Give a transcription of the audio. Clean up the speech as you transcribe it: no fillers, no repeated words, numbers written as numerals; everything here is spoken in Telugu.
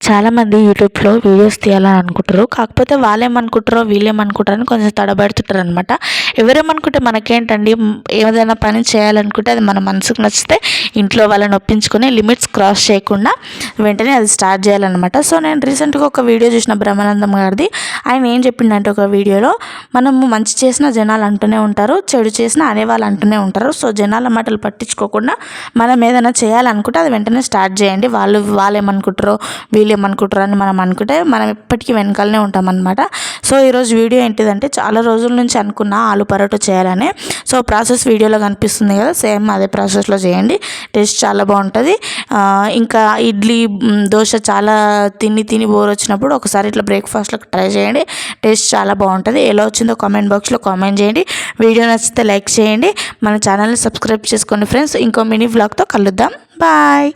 చాలామంది యూట్యూబ్లో వీడియోస్ తీయాలని అనుకుంటారు. కాకపోతే వాళ్ళేమనుకుంటారో వీళ్ళేమనుకుంటారని కొంచెం తడబడుతుంటారు అనమాట. ఎవరేమనుకుంటే మనకేంటండి, ఏదైనా పని చేయాలనుకుంటే అది మన మనసుకు నచ్చితే ఇంట్లో వాళ్ళని ఒప్పించుకొని లిమిట్స్ క్రాస్ చేయకుండా వెంటనే అది స్టార్ట్ చేయాలన్నమాట. సో నేను రీసెంట్గా ఒక వీడియో చూసిన బ్రహ్మానందం గారిది. ఆయన ఏం చెప్పిండంటే ఒక వీడియోలో, మనము మంచి చేసిన జనాలు అంటూనే ఉంటారు, చెడు చేసినా అనేవాళ్ళు అంటూనే ఉంటారు. సో జనాల మాటలు పట్టించుకోకుండా మనం ఏదైనా చేయాలనుకుంటే అది వెంటనే స్టార్ట్ చేయండి. వాళ్ళేమనుకుంటారో వీళ్ళేమనుకుంటారో అని మనం అనుకుంటే మనం ఎప్పటికీ వెనకాలనే ఉంటామన్నమాట. సో ఈరోజు వీడియో ఏంటిదంటే, చాలా రోజుల నుంచి అనుకున్న ఆలు పరోటా చేయాలని. సో ప్రాసెస్ వీడియోలో కనిపిస్తుంది కదా, సేమ్ అదే ప్రాసెస్లో చేయండి. టేస్ట్ చాలా బాగుంటుంది. ఇంకా ఇడ్లీ దోశ చాలా తిని బోర్ వచ్చినప్పుడు ఒకసారి ఇట్లా బ్రేక్ఫాస్ట్లోకి ట్రై చేయండి. టేస్ట్ చాలా బాగుంటుంది. ఎలా వచ్చిందో కామెంట్ బాక్స్లో కామెంట్ చేయండి. వీడియో నచ్చితే లైక్ చేయండి. మన ఛానల్ని సబ్స్క్రైబ్ చేసుకోండి ఫ్రెండ్స్. ఇంకో మినీ వ్లాగ్తో కలుద్దాం. బాయ్.